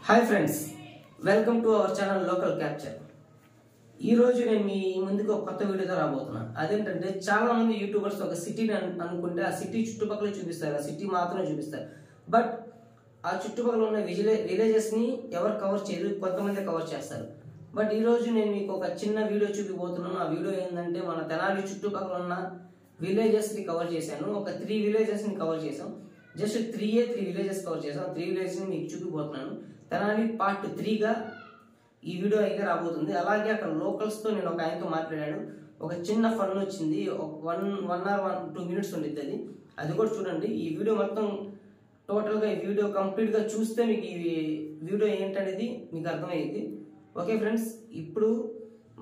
Hi friends, welcome to our channel local capture. ఈరోజు నేను మీ ముందుకు ఒక కొత్త వీడియోతో రాబోతున్నాను. అదేంటంటే చాలా మంది యూట్యూబర్స్ ఒక సిటీని అనుకుంటే ఆ సిటీ చుట్టుపక్కల చూపిస్తారు, ఆ సిటీ మాత్రమే చూపిస్తారు. బట్ ఆ చుట్టుపక్కల ఉన్న విలేజెస్ని ఎవరు కవర్ చేయరు, కొంతమంది కవర్ చేస్తారు. బట్ ఈరోజు నేను మీకు ఒక చిన్న వీడియో చూపిపోతున్నాను. ఆ వీడియో ఏంటంటే మన తెనాలి చుట్టుపక్కల ఉన్న విలేజెస్ని కవర్ చేశాను. ఒక 3 విలేజెస్ని కవర్ చేశాం. జస్ట్ 3 విలేజెస్ కవర్ చేసాం. 3 విలేజెస్ని మీకు చూపిపోతున్నాను. తెనాలి పార్ట్ 3గా ఈ వీడియో అయితే రాబోతుంది. అలాగే అక్కడ లోకల్స్తో నేను ఒక ఆయనతో మాట్లాడాను. ఒక చిన్న ఫన్ వచ్చింది. ఒక 1 or 2 minutes ఉండిద్ది. అది కూడా చూడండి. ఈ వీడియో మొత్తం టోటల్గా ఈ వీడియో కంప్లీట్గా చూస్తే మీకు ఈ వీడియో ఏంటనేది మీకు అర్థమయ్యేది. ఓకే ఫ్రెండ్స్, ఇప్పుడు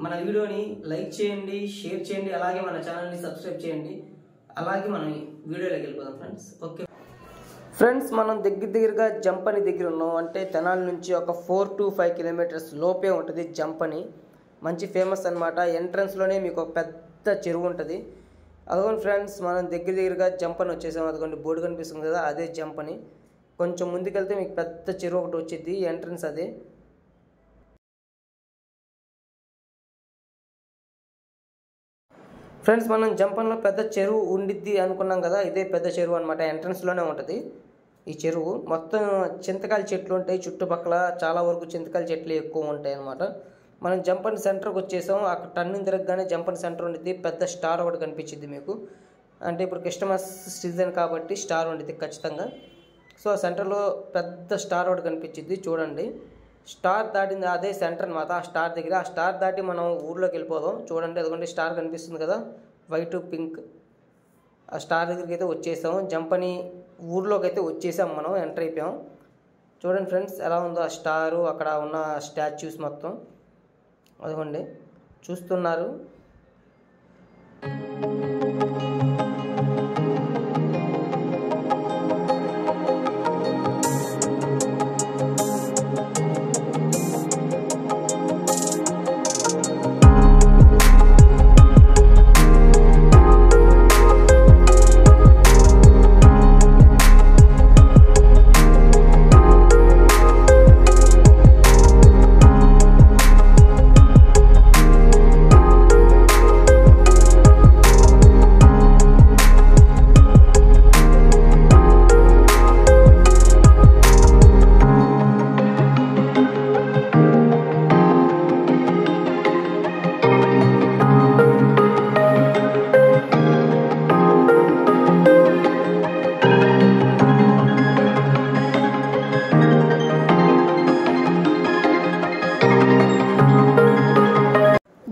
మన వీడియోని లైక్ చేయండి, షేర్ చేయండి, అలాగే మన ఛానల్ని సబ్స్క్రైబ్ చేయండి. అలాగే మనం వీడియోలోకి వెళ్ళిపోదాం ఫ్రెండ్స్. ఓకే ఫ్రెండ్స్, మనం దగ్గరగా జంపని దగ్గర ఉన్నాం. అంటే తెనాలి నుంచి ఒక 4 to 5 kilometers లోపే ఉంటుంది జంపని. మంచి ఫేమస్ అనమాట. ఎంట్రన్స్లోనే మీకు ఒక పెద్ద చెరువు ఉంటుంది. అదిగోండి ఫ్రెండ్స్, మనం దగ్గరగా జంపని వచ్చేసాం. అదిగోండి బోర్డు కనిపిస్తుంది కదా, అదే జంపని. కొంచెం ముందుకెళ్తే మీకు పెద్ద చెరువు ఒకటి వచ్చింది, ఎంట్రన్స్ అదే. ఫ్రెండ్స్, మనం జంపన్లో పెద్ద చెరువు ఉండిద్ది అనుకున్నాం కదా, ఇదే పెద్ద చెరువు అనమాట. ఎంట్రన్స్లోనే ఉంటుంది ఈ చెరువు. మొత్తం చింతకాయల చెట్లు ఉంటాయి చుట్టుపక్కల, చాలా వరకు చింతకాయల చెట్లు ఎక్కువ ఉంటాయి అనమాట. మనం జంపన్ సెంటర్కి వచ్చేసాం. అక్కడ టర్నింగ్ తిరగగానే జంపన్ సెంటర్ ఉండిద్ది. పెద్ద స్టార్ ఒకటి కనిపించింది మీకు. అంటే ఇప్పుడు క్రిస్టమస్ సీజన్ కాబట్టి స్టార్ ఉండిద్ది ఖచ్చితంగా. సో ఆ సెంటర్లో పెద్ద స్టార్ ఒకటి కనిపించింది చూడండి. స్టార్ దాటింది అదే సెంటర్ అనమాట. ఆ స్టార్ దగ్గర, ఆ స్టార్ దాటి మనం ఊర్లోకి వెళ్ళిపోదాం. చూడండి, అదిగోండి స్టార్ కనిపిస్తుంది కదా, వైట్ పింక్. ఆ స్టార్ దగ్గరికి అయితే వచ్చేసాం. జంపని ఊర్లోకి అయితే వచ్చేసాం, మనం ఎంటర్ అయిపోయాం. చూడండి ఫ్రెండ్స్, ఎలా ఉందో ఆ స్టారు, అక్కడ ఉన్న స్టాచ్యూస్ మొత్తం. అదిగోండి చూస్తున్నారు.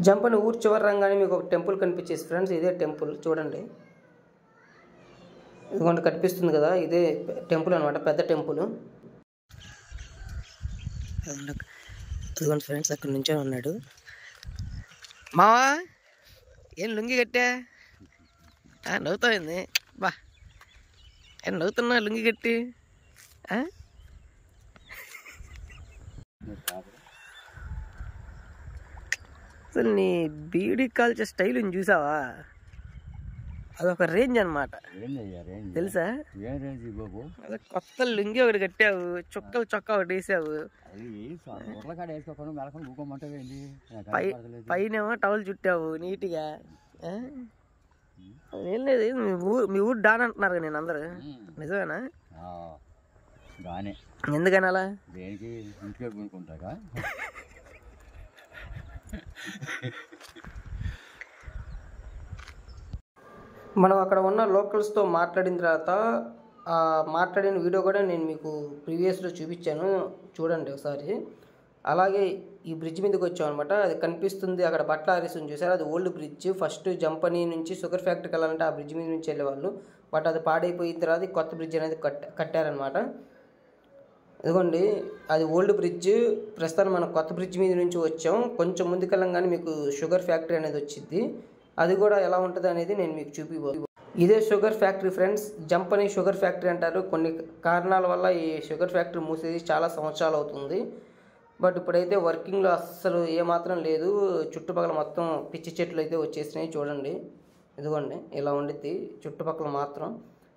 జంపని ఊరు చివరి రంగానే మీకు ఒక టెంపుల్ కనిపించేసి ఫ్రెండ్స్, ఇదే టెంపుల్ చూడండి. ఇదిగోండి కనిపిస్తుంది కదా, ఇదే టెంపుల్ అనమాట, పెద్ద టెంపుల్. ఇదిగోండి ఫ్రెండ్స్, అక్కడ నుంచే ఉన్నాడు మావా. ఏం లుంగి కట్టా? నవ్వుతాయింది బా, ఏం నవ్వుతున్నా లుంగి కట్టి? అసలు నీ బీడీ కాల్చే స్టైల్ చూసావా? అదొక రేంజ్ అనమాట, తెలుసా? అదే కొత్త లుంగి ఒకటి కట్టావు, చుక్కలు చొక్కా ఒకటి వేసావు, పైనేమో టవల్ చుట్టావు నీట్గా. ఏం లేదు, మీ ఊరు డాన్ అంటున్నారు కదా నేను అందరు, నిజమేనా? ఎందుకని అలా? మనం అక్కడ ఉన్న లోకల్స్తో మాట్లాడిన తర్వాత మాట్లాడిన వీడియో కూడా నేను మీకు ప్రీవియస్లో చూపించాను, చూడండి ఒకసారి. అలాగే ఈ బ్రిడ్జ్ మీదకి వచ్చాం అనమాట. అది కనిపిస్తుంది అక్కడ బట్టల ఆరేస్తుంది చూసారు, అది ఓల్డ్ బ్రిడ్జ్. ఫస్ట్ జంపని నుంచి షుగర్ ఫ్యాక్టరీకి వెళ్ళాలంటే ఆ బ్రిడ్జ్ మీద నుంచి వెళ్ళేవాళ్ళు. బట్ అది పాడైపోయిన తర్వాత కొత్త బ్రిడ్జ్ అనేది కట్టారనమాట. ఇదిగోండి, అది ఓల్డ్ బ్రిడ్జ్. ప్రస్తుతం మనం కొత్త బ్రిడ్జ్ మీద నుంచి వచ్చాం. కొంచెం ముందుకెళ్ళంగానే మీకు షుగర్ ఫ్యాక్టరీ అనేది వచ్చింది. అది కూడా ఎలా ఉంటుంది అనేది నేను మీకు చూపిపోతాను. ఇదే sugar factory friends. Jampani sugar factory అంటారు. కొన్ని కారణాల వల్ల ఈ షుగర్ ఫ్యాక్టరీ మూసేది చాలా సంవత్సరాలు అవుతుంది. బట్ ఇప్పుడైతే వర్కింగ్లో అస్సలు ఏమాత్రం లేదు. చుట్టుపక్కల మొత్తం పిచ్చి చెట్లు అయితే వచ్చేసినాయి చూడండి. ఇదిగోండి ఇలా ఉండిద్ది చుట్టుపక్కల మాత్రం.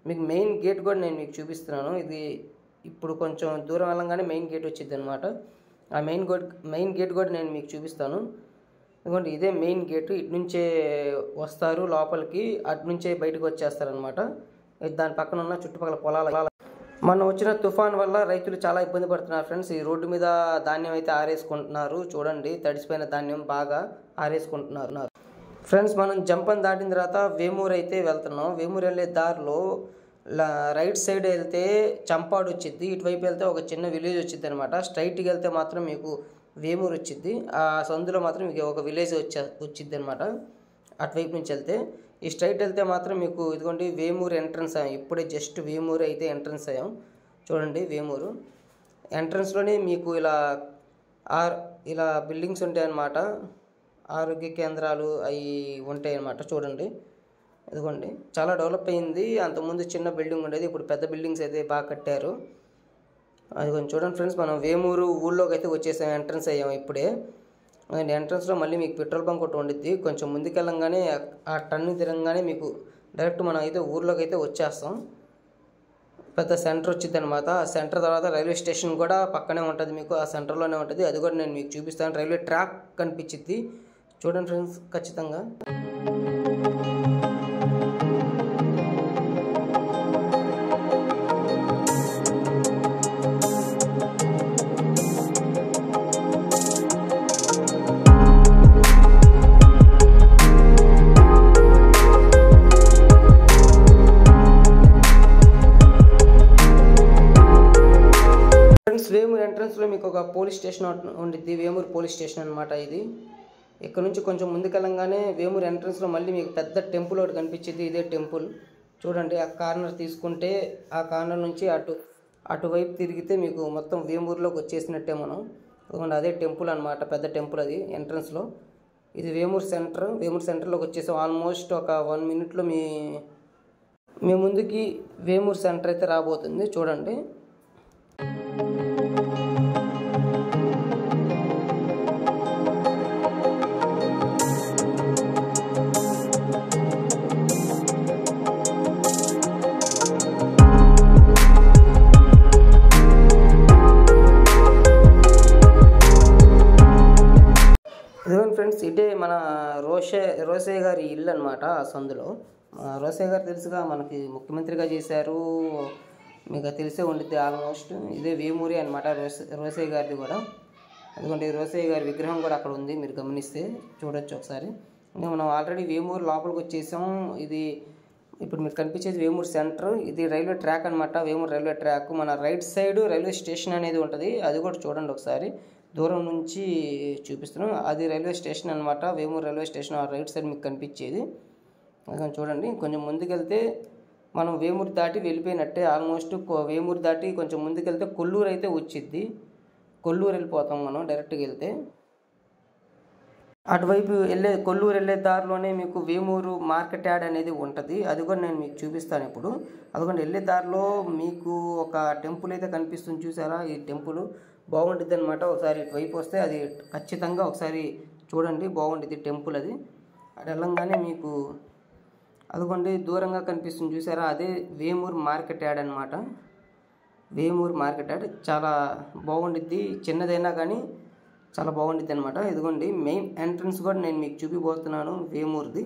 మీకు మెయిన్ గేట్ కూడా నేను మీకు చూపిస్తున్నాను. ఇది ఇప్పుడు కొంచెం దూరం వెళ్ళంగానే మెయిన్ గేట్ వచ్చింది అనమాట. ఆ మెయిన్ గేట్ కూడా నేను మీకు చూపిస్తాను. ఎందుకంటే ఇదే మెయిన్ గేట్. ఇటు నుంచే వస్తారు లోపలికి, అటు నుంచే బయటకు వచ్చేస్తారనమాట. దాని పక్కన ఉన్న చుట్టుపక్కల పొలాల మొన్న వచ్చిన తుఫాన్ వల్ల రైతులు చాలా ఇబ్బంది పడుతున్నారు ఫ్రెండ్స్. ఈ రోడ్డు మీద ధాన్యం అయితే ఆరేసుకుంటున్నారు. చూడండి, తడిసిపోయిన ధాన్యం బాగా ఆరేసుకుంటున్నారు ఫ్రెండ్స్. మనం జంపన్ దాటిన తర్వాత వేమూరు అయితే వెళ్తున్నాం. వేమూరు వెళ్ళే దారిలో రైట్ సైడ్ వెళ్తే చంపాడు వచ్చింది, ఇటువైపు వెళ్తే ఒక చిన్న విలేజ్ వచ్చింది అనమాట. స్ట్రైట్కి వెళ్తే మాత్రం మీకు వేమూరు వచ్చింది. ఆ సందులో మాత్రం మీకు ఒక విలేజ్ వచ్చింది అనమాట. అటువైపు నుంచి వెళ్తే ఈ స్ట్రైట్ వెళ్తే మాత్రం మీకు ఇదిగోండి వేమూరు ఎంట్రన్స్ అయ్యాం. ఇప్పుడే జస్ట్ వేమూరు అయితే ఎంట్రన్స్ అయ్యాం. చూడండి వేమూరు ఎంట్రన్స్లోనే మీకు ఇలా బిల్డింగ్స్ ఉంటాయి అన్నమాట. ఆరోగ్య కేంద్రాలు అవి ఉంటాయి అన్నమాట. చూడండి ఇదిగోండి చాలా డెవలప్ అయింది. అంతకుముందు చిన్న బిల్డింగ్ ఉండేది, ఇప్పుడు పెద్ద బిల్డింగ్స్ అయితే బాగా కట్టారు. అది కొంచెం చూడండి ఫ్రెండ్స్. మనం వేమూరు ఊళ్ళోకి అయితే వచ్చేసాం, ఎంట్రన్స్ అయ్యాం ఇప్పుడే. ఎంట్రన్స్లో మళ్ళీ మీకు పెట్రోల్ బంక్ ఒకటి ఉండిద్ది. కొంచెం ముందుకెళ్ళంగానే ఆ టన్ను తిరగగానే మీకు డైరెక్ట్ మనం అయితే ఊర్లోకి అయితే వచ్చేస్తాం. పెద్ద సెంటర్ వచ్చింది అనమాట. ఆ సెంటర్ తర్వాత రైల్వే స్టేషన్ కూడా పక్కనే ఉంటుంది మీకు, ఆ సెంటర్లోనే ఉంటుంది. అది కూడా నేను మీకు చూపిస్తాను. రైల్వే ట్రాక్ కనిపించింది చూడండి ఫ్రెండ్స్ ఖచ్చితంగా. వేమూరు ఎంట్రన్స్లో మీకు ఒక పోలీస్ స్టేషన్ ఉండిద్ది, వేమూరు పోలీస్ స్టేషన్ అనమాట ఇది. ఇక్కడ నుంచి కొంచెం ముందుకెళ్ళంగానే వేమూరు ఎంట్రన్స్లో మళ్ళీ మీకు పెద్ద టెంపుల్ ఒకటి కనిపించింది. ఇదే టెంపుల్ చూడండి. ఆ కార్నర్ తీసుకుంటే ఆ కార్నర్ నుంచి అటువైపు తిరిగితే మీకు మొత్తం వేమూరులోకి వచ్చేసినట్టే మనం. ఎందుకంటే అదే టెంపుల్ అనమాట, పెద్ద టెంపుల్ అది ఎంట్రన్స్లో. ఇది వేమూరు సెంటర్. వేమూరు సెంటర్లోకి వచ్చేసాం. ఆల్మోస్ట్ ఒక 1 minute మీ ముందుకి వేమూరు సెంటర్ అయితే రాబోతుంది. చూడండి ఇదిగోండి ఫ్రెండ్స్, ఇదే మన రోసయ్య గారి ఇల్లు అనమాట. ఆ సందులో రోసయ్య గారు తెలుసుగా, మనకి ముఖ్యమంత్రిగా చేశారు, మీకు తెలిసే ఉండిద్ది ఆల్మోస్ట్. ఇదే వేమూరి అనమాట రోసయ్య గారిది కూడా. ఎందుకంటే రోసయ్య గారి విగ్రహం కూడా అక్కడ ఉంది, మీరు గమనిస్తే చూడొచ్చు ఒకసారి. ఇంకా మనం ఆల్రెడీ వేమూరు లోపలికి వచ్చేసాం. ఇది ఇప్పుడు మీకు కనిపించేది వేమూరు సెంటర్. ఇది రైల్వే ట్రాక్ అనమాట, వేమూరు రైల్వే ట్రాక్. మన రైట్ సైడ్ రైల్వే స్టేషన్ అనేది ఉంటుంది, అది కూడా చూడండి ఒకసారి. దూరం నుంచి చూపిస్తున్నాం, అది రైల్వే స్టేషన్ అనమాట. వేమూరు రైల్వే స్టేషన్ ఆ రైట్ సైడ్ మీకు కనిపించేది. చూడండి కొంచెం ముందుకెళ్తే మనం వేమూరు దాటి వెళ్ళిపోయినట్టే. ఆల్మోస్ట్ వేమూరు దాటి కొంచెం ముందుకెళ్తే కొల్లూరు అయితే వచ్చిద్ది. కొల్లూరు వెళ్ళిపోతాం మనం డైరెక్ట్గా వెళ్తే. అటువైపు కొల్లూరు వెళ్ళే దారిలోనే మీకు వేమూరు మార్కెట్ యార్డ్ అనేది ఉంటుంది. అది కూడా నేను మీకు చూపిస్తాను ఇప్పుడు. అదిగోండి వెళ్ళే దారిలో మీకు ఒక టెంపుల్ అయితే కనిపిస్తుంది, చూసారా? ఈ టెంపుల్ బాగుంటుంది అనమాట. ఒకసారి ఇటువైపు వస్తే అది ఖచ్చితంగా ఒకసారి చూడండి, బాగుంటుంది టెంపుల్ అది. అటు వెళ్ళంగానే మీకు అదిగోండి దూరంగా కనిపిస్తుంది, చూసారా? అదే వేమూరు మార్కెట్ యార్డ్ అనమాట. వేమూరు మార్కెట్ యార్డ్ చాలా బాగుండిద్ది, చిన్నదైనా కానీ చాలా బాగుండిద్ది అనమాట. ఇదిగోండి మెయిన్ ఎంట్రన్స్ కూడా నేను మీకు చూపిపోతున్నాను వేమూరుది.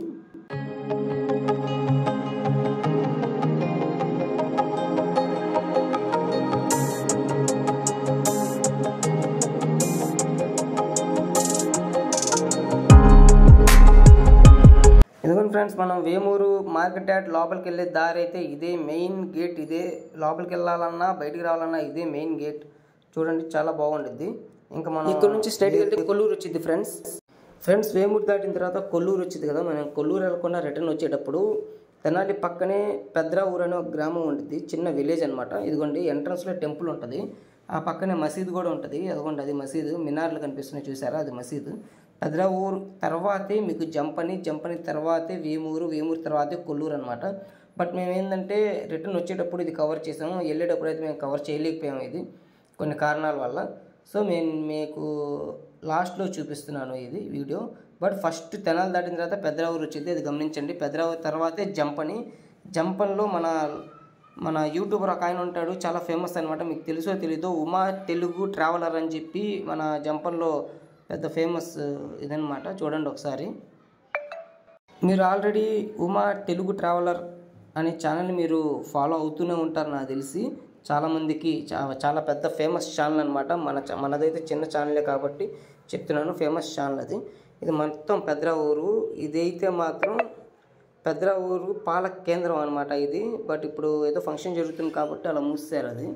ఇదిగోండి ఫ్రెండ్స్, మనం వేమూరు మార్కెట్ యార్డ్ లోపలికి వెళ్ళే దారి అయితే ఇదే మెయిన్ గేట్. ఇదే లోపలికి వెళ్ళాలన్నా బయటికి రావాలన్నా ఇదే మెయిన్ గేట్. చూడండి చాలా బాగుండిద్ది. ఇంకా మనం ఇక్కడ నుంచి స్ట్రైట్కి వెళ్తే కొల్లూరు వచ్చింది ఫ్రెండ్స్. వేమూరు దాటిన తర్వాత కొల్లూరు వచ్చింది కదా. మనం కొల్లూరు వెళ్ళకుండా రిటర్న్ వచ్చేటప్పుడు తెనాలి పక్కనే పెద్రావూరు అనే ఒక గ్రామం ఉంటుంది, చిన్న విలేజ్ అనమాట. ఇదిగోండి ఎంట్రన్స్లో టెంపుల్ ఉంటుంది, ఆ పక్కనే మసీదు కూడా ఉంటుంది. అదిగోండి అది మసీదు, మినార్లు కనిపిస్తున్నాయి చూసారా, అది మసీదు. పెద్రావూరు తర్వాతే మీకు జంపని తర్వాతే వేమూరు తర్వాతే కొల్లూరు అనమాట. బట్ మేము ఏంటంటే రిటర్న్ వచ్చేటప్పుడు ఇది కవర్ చేసాము, వెళ్ళేటప్పుడు అయితే మేము కవర్ చేయలేకపోయాము ఇది కొన్ని కారణాల వల్ల. సో నేను మీకు లాస్ట్లో చూపిస్తున్నాను ఇది వీడియో. బట్ ఫస్ట్ తెనాలి దాటిన తర్వాత పెద్రావూరు వచ్చింది, అది గమనించండి. పెద్రావూరు తర్వాతే జంపనిలో మన మన యూట్యూబర్ ఒక ఆయన ఉంటాడు, చాలా ఫేమస్ అనమాట, మీకు తెలుసో తెలీదో, ఉమా తెలుగు ట్రావెలర్ అని చెప్పి మన జంపల్లో పెద్ద ఫేమస్ ఇదనమాట. చూడండి ఒకసారి. మీరు ఆల్రెడీ ఉమా తెలుగు ట్రావెలర్ అనే ఛానల్ మీరు ఫాలో అవుతూనే ఉంటారు నాకు తెలిసి. చాలామందికి చాలా పెద్ద ఫేమస్ ఛానల్ అనమాట. మనదైతే చిన్న ఛానలే కాబట్టి చెప్తున్నాను, ఫేమస్ ఛానల్ అది. ఇది మొత్తం పెద్రావూరు. ఇదైతే మాత్రం పెద్రావూరు పాలక కేంద్రం అనమాట ఇది. బట్ ఇప్పుడు ఏదో ఫంక్షన్ జరుగుతుంది కాబట్టి అలా మూసారు అది.